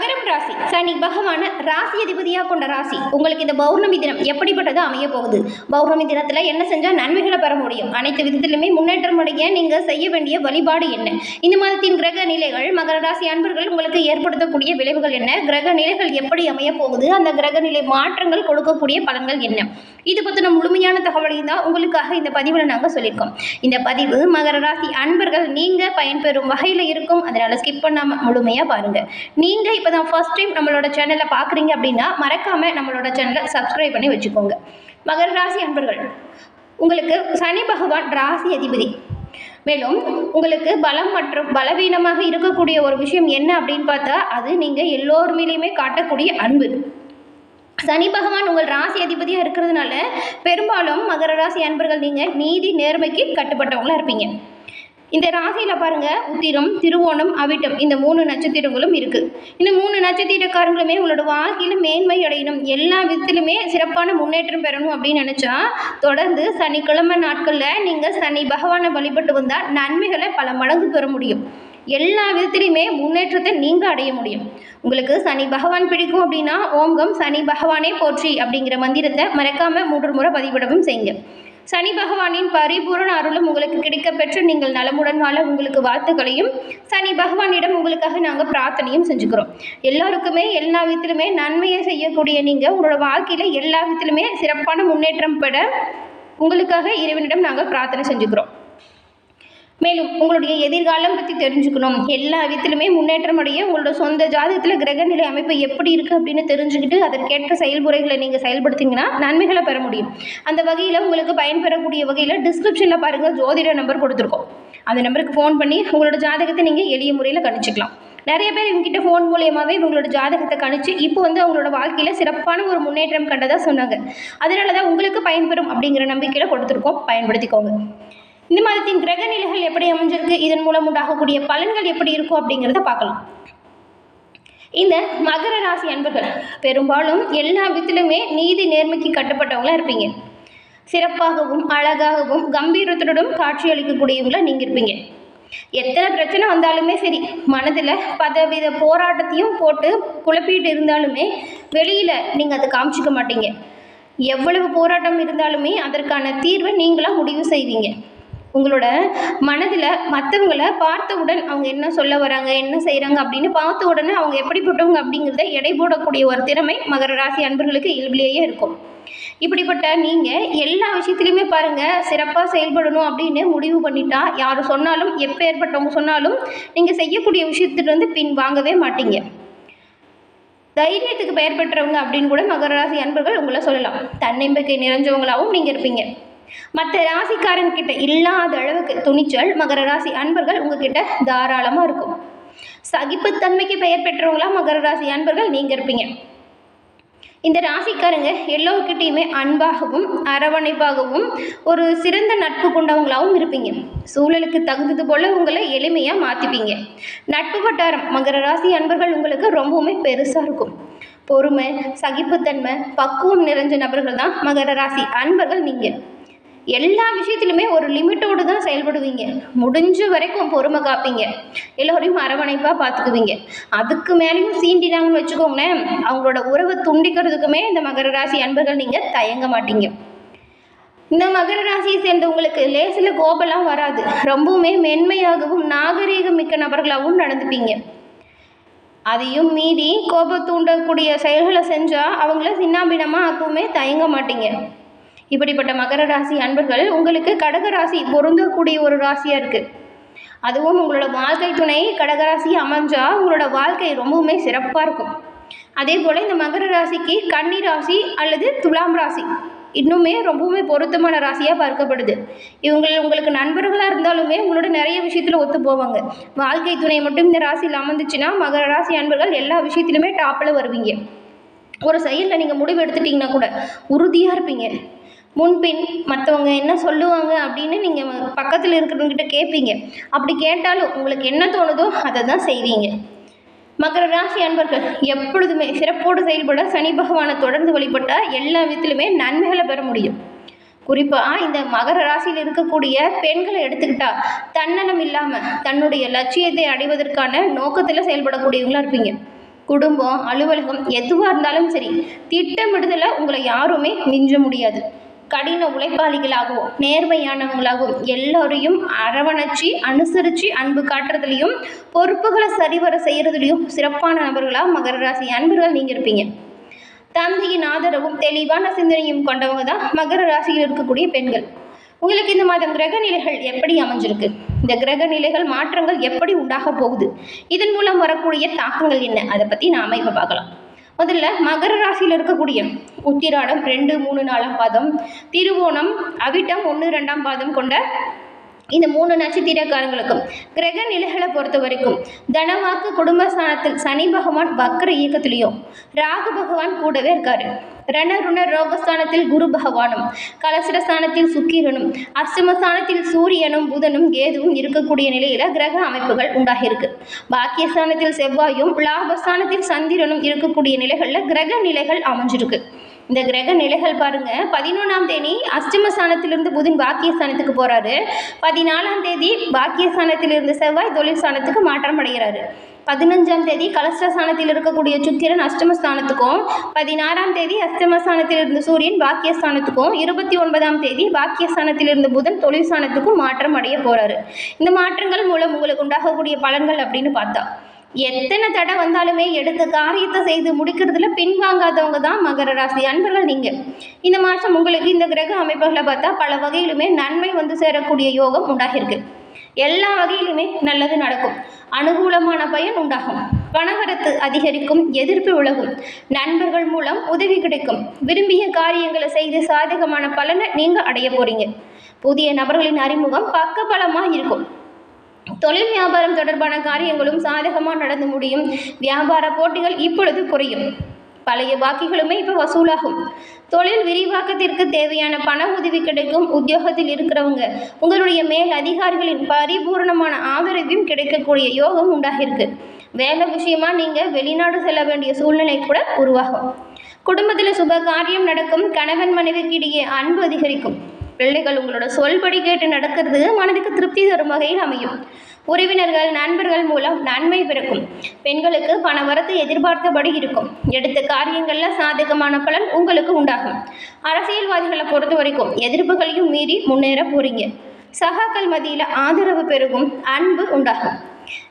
மகரம் ராசி சனி பகவான ராசி அதிபதியாக கொண்ட ராசி. உங்களுக்கு இந்த பௌர்ணமி தினம் எப்படிப்பட்டது அமைய போகுது? பௌர்ணமி தினத்தில் என்ன செஞ்சால் நன்மைகளை பெற முடியும்? அனைத்து விதத்திலுமே முன்னேற்றம் அடைய நீங்கள் செய்ய வேண்டிய வழிபாடு என்ன? இந்த மாதத்தின் கிரக நிலைகள் மகர ராசி அன்பர்கள் உங்களுக்கு ஏற்படுத்தக்கூடிய விளைவுகள் என்ன? கிரக நிலைகள் எப்படி அமைய போகுது? அந்த கிரக நிலை மாற்றங்கள் கொடுக்கக்கூடிய பலன்கள் என்ன? இது பற்றின முழுமையான தகவலையும் தான் உங்களுக்காக இந்த பதிவில் நாங்கள் சொல்லியிருக்கோம். இந்த பதிவு மகர ராசி அன்பர்கள் நீங்கள் பயன்பெறும் வகையில் இருக்கும். அதனால் ஸ்கிப் பண்ணாமல் முழுமையாக பாருங்கள். நீங்கள் இப்போ தான் ஃபர்ஸ்ட் டைம் நம்மளோட சேனலை பார்க்குறீங்க அப்படின்னா மறக்காமல் நம்மளோட சேனலை சப்ஸ்கிரைப் பண்ணி வச்சுக்கோங்க. மகர ராசி அன்பர்கள், உங்களுக்கு சனி பகவான் ராசி அதிபதி. மேலும் உங்களுக்கு பலம் மற்றும் பலவீனமாக இருக்கக்கூடிய ஒரு விஷயம் என்ன அப்படின்னு பார்த்தா அது நீங்கள் எல்லோர் மேலேயுமே காட்டக்கூடிய அன்பு. சனி பகவான் உங்கள் ராசி அதிபதியாக இருக்கிறதுனால பெரும்பாலும் மகர ராசி அன்பர்கள் நீங்கள் நீதி நேர்மைக்கு கட்டுப்பட்டவங்களாக இருப்பீங்க. இந்த ராசியில் பாருங்கள், உத்திரம், திருவோணம், அவிட்டம் இந்த 3 நட்சத்திரங்களும் இருக்குது. இந்த 3 நட்சத்திரக்காரங்களுமே உங்களோட வாழ்க்கையில் மேன்மை அடையணும், எல்லா விதத்திலுமே சிறப்பான முன்னேற்றம் பெறணும் அப்படின்னு நினச்சா தொடர்ந்து சனிக்கிழமை நாட்களில் நீங்கள் சனி பகவானை வழிபட்டு வந்தால் நன்மைகளை பல மடங்கு பெற முடியும். எல்லா விதத்திலையுமே முன்னேற்றத்தை நீங்கள் அடைய முடியும். உங்களுக்கு சனி பகவான் பிடிக்கும் அப்படின்னா ஓங்கம் சனி பகவானே போற்றி அப்படிங்கிற மந்திரத்தை மறக்காமல் 3 முறை பதிவிடவும் செய்யுங்க. சனி பகவானின் பரிபூரண அருளும் உங்களுக்கு கிடைக்க பெற்று நீங்கள் நலமுடன் வாழ உங்களுக்கு வாழ்த்துக்களையும் சனி பகவானிடம் உங்களுக்காக நாங்கள் பிரார்த்தனையும் செஞ்சுக்கிறோம். எல்லாருக்குமே எல்லா விதத்திலுமே நன்மையை செய்யக்கூடிய நீங்கள் உங்களோட வாழ்க்கையில் எல்லா விதத்திலுமே சிறப்பான முன்னேற்றம் பெற உங்களுக்காக இறைவனிடம் நாங்கள் பிரார்த்தனை செஞ்சுக்கிறோம். மேலும் உங்களுடைய எதிர்காலம் பற்றி தெரிஞ்சுக்கணும், எல்லா விதத்திலுமே முன்னேற்றம் அடைய உங்களோட சொந்த ஜாதகத்தில் கிரகநிலை அமைப்பு எப்படி இருக்குது அப்படின்னு தெரிஞ்சுக்கிட்டு அதற்கேற்ற செயல்முறைகளை நீங்கள் செயல்படுத்திங்கன்னா நன்மைகளை பெற முடியும். அந்த வகையில் உங்களுக்கு பயன்பெறக்கூடிய வகையில் டிஸ்கிரிப்ஷனில் பாருங்கள் ஜோதிட நம்பர் கொடுத்துருக்கோம். அந்த நம்பருக்கு ஃபோன் பண்ணி உங்களோட ஜாதகத்தை நீங்கள் எளிய முறையில் கணிச்சிக்கலாம். நிறைய பேர் இவங்ககிட்ட ஃபோன் மூலியமாகவே இவங்களோட ஜாதகத்தை கணிச்சு இப்போ அவங்களோட வாழ்க்கையில் சிறப்பான ஒரு முன்னேற்றம் கண்டதாக சொன்னாங்க. அதனால தான் உங்களுக்கு பயன்பெறும் அப்படிங்கிற நம்பிக்கையில் கொடுத்துருக்கோம், பயன்படுத்திக்கோங்க. இந்த மாதத்தின் கிரக நிலைகள் எப்படி அமைஞ்சிருக்கு, இதன் மூலம் உண்டாகக்கூடிய பலன்கள் எப்படி இருக்கும் அப்படிங்கிறத பார்க்கலாம். இந்த மகர ராசி அன்பர்கள் பெரும்பாலும் எல்லா விதத்திலுமே நீதி நேர்மைக்கு கட்டுப்பட்டவங்களா இருப்பீங்க. சிறப்பாகவும் அழகாகவும் கம்பீரத்துடன் காட்சி அளிக்கக்கூடியவங்களா நீங்கள் இருப்பீங்க. எத்தனை பிரச்சனை வந்தாலுமே சரி, மனதில் பதவித போராட்டத்தையும் போட்டு குழப்பிட்டு இருந்தாலுமே வெளியில் நீங்கள் அதை காமிச்சிக்க மாட்டீங்க. எவ்வளவு போராட்டம் இருந்தாலுமே அதற்கான தீர்வை நீங்களாக முடிவு செய்வீங்க. உங்களோட மனதில் மற்றவங்களை பார்த்தவுடன் அவங்க என்ன சொல்ல வராங்க, என்ன செய்கிறாங்க அப்படின்னு பார்த்த உடனே அவங்க எப்படிப்பட்டவங்க அப்படிங்கிறத எடை போடக்கூடிய ஒரு திறமை மகர ராசி அன்பர்களுக்கு இயல்பிலேயே இருக்கும். இப்படிப்பட்ட நீங்கள் எல்லா விஷயத்துலையுமே பாருங்கள், சிறப்பாக செயல்படணும் அப்படின்னு முடிவு பண்ணிட்டா யார் சொன்னாலும் எப்பேற்பட்டவங்க சொன்னாலும் நீங்கள் செய்யக்கூடிய விஷயத்துலேருந்து பின் வாங்கவே மாட்டீங்க. தைரியத்துக்கு பெயர் பெற்றவங்க அப்படின்னு கூட மகர ராசி அன்பர்கள் உங்களை சொல்லலாம். தன்னம்பிக்கை நிறைஞ்சவங்களாகவும் நீங்கள் இருப்பீங்க. மற்ற ராசிக்காரங்கிட்ட இல்லாத அளவுக்கு துணிச்சல் மகர ராசி அன்பர்கள் உங்ககிட்ட தாராளமாக இருக்கும். சகிப்புத்தன்மைக்கு பெயர் பெற்றவங்களா மகர ராசி அன்பர்கள் நீங்கள் இருப்பீங்க. இந்த ராசிக்காரங்க எல்லோருக்கிட்டையுமே அன்பாகவும் அரவணைப்பாகவும் ஒரு சிறந்த நட்பு கொண்டவங்களாகவும் இருப்பீங்க. சூழலுக்கு தகுந்தது போல் உங்களை எளிமையாக மாற்றிப்பீங்க. நட்பு வட்டாரம் மகர ராசி அன்பர்கள் உங்களுக்கு ரொம்பவுமே பெருசாக இருக்கும். பொறுமை, சகிப்புத்தன்மை, பக்குவம் நிறைஞ்ச நபர்கள் தான் மகர ராசி அன்பர்கள். நீங்கள் எல்லா விஷயத்திலுமே ஒரு லிமிட்டோடு தான் செயல்படுவீங்க. முடிஞ்ச வரைக்கும் பொறுமை காப்பீங்க. எல்லோரையும் அரவணைப்பாக பார்த்துக்குவீங்க. அதுக்கு மேலேயும் சீண்டினாங்கன்னு வச்சுக்கோங்களேன், அவங்களோட உறவை துண்டிக்கிறதுக்குமே இந்த மகர ராசி அன்பர்கள் நீங்கள் தயங்க மாட்டீங்க. இந்த மகர ராசியை சேர்ந்தவங்களுக்கு லேசில் கோபம்லாம் வராது. ரொம்பவுமே மென்மையாகவும் நாகரீகம் மிக்க நபர்களாகவும் நடந்துப்பீங்க. அதையும் மீறி கோபம் தூண்டக்கூடிய செயல்களை செஞ்சால் அவங்கள சின்னாபின்னமாக ஆக்கவுமே தயங்க மாட்டீங்க. இப்படிப்பட்ட மகர ராசி அன்பர்கள் உங்களுக்கு கடகராசி பொருந்தக்கூடிய ஒரு ராசியாக இருக்குது. அதுவும் உங்களோட வாழ்க்கை துணை கடகராசி அமைஞ்சால் உங்களோட வாழ்க்கை ரொம்பவுமே சிறப்பாக இருக்கும். அதே போல் இந்த மகர ராசிக்கு கன்னி ராசி அல்லது துலாம் ராசி இன்னுமே ரொம்பவுமே பொருத்தமான ராசியாக பார்க்கப்படுது. உங்களுக்கு நண்பர்களாக இருந்தாலுமே உங்களோட நிறைய விஷயத்தில் ஒத்து போவாங்க. வாழ்க்கை துணை மட்டும் இந்த ராசியில் அமர்ந்துச்சுன்னா மகர ராசி அன்பர்கள் எல்லா விஷயத்திலுமே டாப்பில் வருவீங்க. ஒரு செயலில் நீங்கள் முடிவு எடுத்துட்டிங்கன்னா கூட உறுதியாக இருப்பீங்க. முன்பின் மற்றவங்க என்ன சொல்லுவாங்க அப்படின்னு நீங்கள் பக்கத்தில் இருக்கிறவங்ககிட்ட கேட்பீங்க. அப்படி கேட்டாலும் உங்களுக்கு என்ன தோணுதோ அதை தான் செய்வீங்க. மகர ராசி அன்பர்கள் எப்பொழுதுமே சிறப்போடு செயல்பட சனி பகவானை தொடர்ந்து வழிபட்டால் எல்லா விதத்திலுமே நன்மைகளை பெற முடியும். குறிப்பாக இந்த மகர ராசியில் இருக்கக்கூடிய பெண்களை எடுத்துக்கிட்டா தன்னலம் இல்லாமல் தன்னுடைய லட்சியத்தை அடைவதற்கான நோக்கத்தில் செயல்படக்கூடியவங்களாக இருப்பீங்க. குடும்பம், அலுவலகம் எதுவாக இருந்தாலும் சரி, திட்டமிடுதலை உங்களை யாருமே மிஞ்ச முடியாது. கடின உழைப்பாளிகளாகவும் நேர்மையானவங்களாகவும் எல்லோரையும் அரவணைச்சி அனுசரித்து அன்பு காட்டுறதுலையும் பொறுப்புகளை சரிவர செய்கிறதுலையும் சிறப்பான நபர்களாக மகர ராசி அன்பர்கள் நீங்கள் இருப்பீங்க. தந்தையின் ஆதரவும் தெளிவான சிந்தனையும் கொண்டவங்க தான் மகர ராசியில் இருக்கக்கூடிய பெண்கள். உங்களுக்கு இந்த மாதம் கிரக நிலைகள் எப்படி அமைஞ்சிருக்கு, இந்த கிரக நிலைகள் மாற்றங்கள் எப்படி உண்டாக போகுது, இதன் மூலம் வரக்கூடிய தாக்கங்கள் என்ன, அதை பற்றி நாம் இப்போ பார்க்கலாம். முதல்ல மகர ராசியில் இருக்கக்கூடிய உத்திராடம் 2, 3, 4ஆம் பாதம், திருவோணம், அவிட்டம் 1, 2ஆம் பாதம் கொண்ட இந்த 3 நட்சத்திரக்காரங்களுக்கும் கிரக நிலைகளை பொறுத்த வரைக்கும் தனவாக்கு குடும்பஸ்தானத்தில் சனி பகவான் வக்ர இயக்கத்திலையும் ராகு பகவான் கூடவே இருக்காரு. ரணருண ரோகஸ்தானத்தில் குரு பகவானும், கலசரஸ்தானத்தில் சுக்கிரனும், அஷ்டமஸ்தானத்தில் சூரியனும் புதனும் கேதுவும் இருக்கக்கூடிய நிலையில கிரக அமைப்புகள் உண்டாகியிருக்கு. பாக்கியஸ்தானத்தில் செவ்வாயும் லாபஸ்தானத்தில் சந்திரனும் இருக்கக்கூடிய நிலைகளில் கிரக நிலைகள் அமைஞ்சிருக்கு. இந்த கிரக நிலைகள் பாருங்க, 11ஆம் தேதி அஷ்டமஸ்தானத்திலிருந்து புதன் பாக்கியஸ்தானத்துக்கு போறாரு. 14ஆம் தேதி பாக்கியஸ்தானத்திலிருந்து செவ்வாய் தொழில் ஸ்தானத்துக்கு மாற்றம் அடைகிறாரு. 15ஆம் தேதி கலஸ்டஸ்தானத்தில் இருக்கக்கூடிய சுக்கிரன் அஷ்டமஸ்தானத்துக்கும், 16ஆம் தேதி அஷ்டமஸ்தானத்திலிருந்து சூரியன் பாக்கியஸ்தானத்துக்கும், 29ஆம் தேதி பாக்கியஸ்தானத்திலிருந்து புதன் தொழில் ஸ்தானத்துக்கும் மாற்றம் அடைய போறாரு. இந்த மாற்றங்கள் மூலம் உங்களுக்கு உண்டாகக்கூடிய பலன்கள் அப்படின்னு பார்த்தா, எத்தனை தடை வந்தாலுமே எடுத்த காரியத்தை செய்து முடிக்கிறதுல பின்வாங்காதவங்க தான் மகர ராசி அன்பர்கள் நீங்கள். இந்த மாதம் உங்களுக்கு இந்த கிரக அமைப்புகளை பார்த்தா பல வகையிலுமே நன்மை வந்து சேரக்கூடிய யோகம் உண்டாகிருக்கு. எல்லா வகையிலுமே நல்லது நடக்கும், அனுகூலமான பயன் உண்டாகும், பணவரத்து அதிகரிக்கும், எதிர்ப்பு விலகும், நண்பர்கள் மூலம் உதவி கிடைக்கும், விரும்பிய காரியங்களை செய்து சாதகமான பலனை நீங்கள் அடைய போறீங்க. புதிய நபர்களின் அறிமுகம் பக்கபலமாக இருக்கும். தொழில் வியாபாரம் தொடர்பான காரியங்களும் சாதகமாக நடந்து முடியும். வியாபார போட்டிகள் இப்பொழுது குறையும். பழைய பாக்கிகளுமே இப்போ வசூலாகும். தொழில் விரிவாக்கத்திற்கு தேவையான பண உதவி கிடைக்கும். உத்தியோகத்தில் இருக்கிறவங்க உங்களுடைய மேல் அதிகாரிகளின் பரிபூர்ணமான ஆதரவையும் கிடைக்கக்கூடிய யோகம் உண்டாகிருக்கு. வேலை விஷயமா நீங்கள் வெளிநாடு செல்ல வேண்டிய சூழ்நிலை கூட உருவாகும். குடும்பத்தில் சுப காரியம் நடக்கும். கணவன் மனைவிக்கு இடையே அன்பு அதிகரிக்கும். பிள்ளைகள் உங்களோட சொல்படி கேட்டு நடக்கிறது மனதுக்கு திருப்தி தரும் வகையில் அமையும். உறவினர்கள் நண்பர்கள் மூலம் நன்மை பிறக்கும். பெண்களுக்கு பண வரத்து எதிர்பார்த்தபடி இருக்கும். எடுத்த காரியங்களில் சாதகமான பலன் உங்களுக்கு உண்டாகும். அரசியல்வாதிகளை பொறுத்த வரைக்கும் எதிர்ப்புகளையும் மீறி முன்னேற போறீங்க. சகாக்கள் மத்தியில் ஆதரவு பெருகும், அன்பு உண்டாகும்.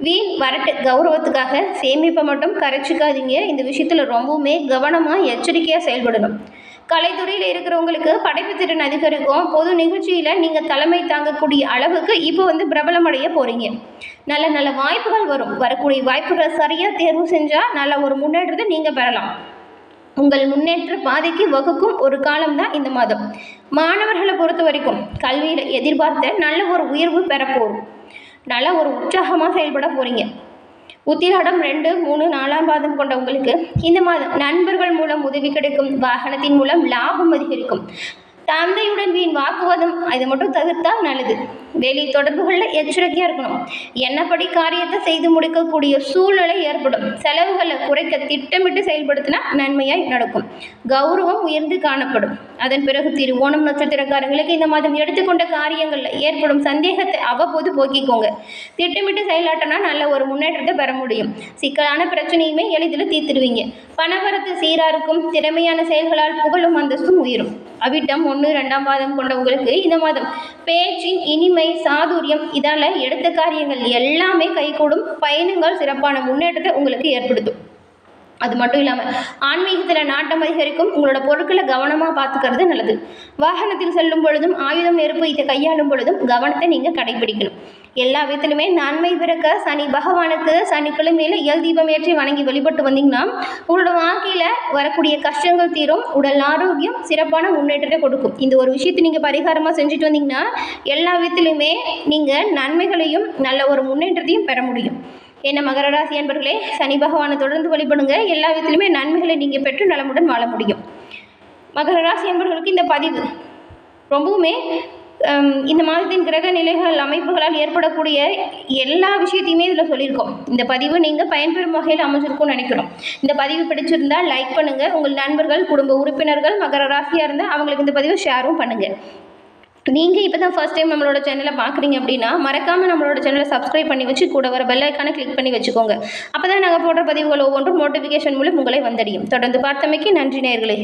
வீண் வரட்டு கௌரவத்துக்காக சேமிப்பை மட்டும் கரைச்சிக்காதீங்க. இந்த விஷயத்தில் ரொம்பவுமே கவனமாக எச்சரிக்கையாக செயல்படணும். கலைத்துறையில் இருக்கிறவங்களுக்கு படைப்பு திறன் அதிகரிக்கும். பொது நிகழ்ச்சியில் நீங்கள் தலைமை தாங்கக்கூடிய அளவுக்கு இப்போ பிரபலமடைய போகிறீங்க. நல்ல நல்ல வாய்ப்புகள் வரும். வரக்கூடிய வாய்ப்புகளை சரியாக தேர்வு செஞ்சால் நல்ல ஒரு முன்னேற்றத்தை நீங்கள் பெறலாம். உங்கள் முன்னேற்ற பாதைக்கு வகுக்கும் ஒரு காலம்தான் இந்த மாதம். மாணவர்களை பொறுத்த வரைக்கும் கல்வியில் எதிர்பார்த்த நல்ல ஒரு உயர்வு பெறப்போகும். நல்ல ஒரு உற்சாகமாக செயல்பட போகிறீங்க. உத்திராடம் 2, 3, 4ஆம் பாதம் கொண்டவங்களுக்கு இந்த மாதம் நண்பர்கள் மூலம் உதவி கிடைக்கும். வாகனத்தின் மூலம் லாபம் அதிகரிக்கும். தந்தையுடன் வீண் வாக்குவாதம் இதை மட்டும் தவிர்த்தால் நல்லது. வெளி தொடர்புகளில் எச்சரிக்கையாக இருக்கணும். என்னப்படி காரியத்தை செய்து முடிக்கக்கூடிய சூழ்நிலை ஏற்படும். செலவுகளை குறைக்க திட்டமிட்டு செயல்படுத்தினா நன்மையாய் நடக்கும். கௌரவம் உயர்ந்து காணப்படும். அதன் பிறகு திருவோணம் நட்சத்திரக்காரங்களுக்கு இந்த மாதம் எடுத்துக்கொண்ட காரியங்களில் ஏற்படும் சந்தேகத்தை அவ்வப்போது போக்கிக்கோங்க. திட்டமிட்டு செயலாட்டினா நல்ல ஒரு முன்னேற்றத்தை பெற முடியும். சிக்கலான பிரச்சனையுமே எளிதில் தீர்த்துடுவீங்க. பணவரத்து சீராக இருக்கும். திறமையான செயல்களால் புகழும் அந்தஸ்தும் உயரும். அவிட்டம் 1, 2ஆம் பாதம் கொண்டவங்களுக்கு இந்த மாதம் பேச்சின் இனிமை சாதுரியம் இதால் எடுத்த காரியங்கள் எல்லாமே கைகூடும். பயணங்கள் சிறப்பான முன்னேற்றத்தை உங்களுக்கு ஏற்படுத்தும். அது மட்டும் இல்லாமல் ஆன்மீகத்தில் நாட்டம் அதிகரிக்கும். உங்களோட பொருட்களை கவனமாக பார்த்துக்கிறது நல்லது. வாகனத்தில் செல்லும் பொழுதும் ஆயுதம் நெருப்பு இதை கையாளும் பொழுதும் கவனத்தை நீங்கள் கடைபிடிக்கணும். எல்லா விதத்திலுமே நன்மை பிறக்க சனி பகவானுக்கு சனிக்கிழமையில் இயல் தீபம் ஏற்றி வணங்கி வழிபட்டு வந்தீங்கன்னா உங்களோட வாழ்க்கையில் வரக்கூடிய கஷ்டங்கள் தீரும். உடல் ஆரோக்கியம் சிறப்பான முன்னேற்றத்தை கொடுக்கும். இந்த ஒரு விஷயத்தை நீங்கள் பரிகாரமாக செஞ்சுட்டு வந்தீங்கன்னா எல்லா விதத்திலுமே நீங்கள் நன்மைகளையும் நல்ல ஒரு முன்னேற்றத்தையும் பெற முடியும். என்ன மகர ராசி அன்பர்களே, சனி பகவானை தொடர்ந்து வழிபடுங்க. எல்லா விதத்திலுமே நன்மைகளை நீங்கள் பெற்று நலமுடன் வாழ முடியும். மகர ராசி அன்பர்களுக்கு இந்த பதிவு ரொம்பவுமே இந்த மாதத்தின் கிரக நிலைகள் அமைப்புகளால் ஏற்படக்கூடிய எல்லா விஷயத்தையுமே இதில் சொல்லியிருக்கோம். இந்த பதிவு நீங்கள் பயன்பெறும் வகையில் அமைஞ்சிருக்கும்னு நினைக்கிறோம். இந்த பதிவு பிடிச்சிருந்தால் லைக் பண்ணுங்கள். உங்கள் நண்பர்கள் குடும்ப உறுப்பினர்கள் மகர ராசியாக இருந்தால் அவங்களுக்கு இந்த பதிவை ஷேரும் பண்ணுங்கள். நீங்கள் இப்போ தான் ஃபர்ஸ்ட் டைம் நம்மளோட சேனலை பார்க்குறீங்க அப்படின்னா மறக்காமல் நம்மளோட சேனலை சப்ஸ்கிரைப் பண்ணி வச்சு கூட வர பெல் ஐக்கானை கிளிக் பண்ணி வச்சுக்கோங்க. அப்போ தான் நாங்கள் போடுற பதிவுகள் ஒவ்வொன்றும் நோட்டிஃபிகேஷன் மூலம் உங்களை வந்தடையும். தொடர்ந்து பார்த்தமைக்கு நன்றி நேயர்களே.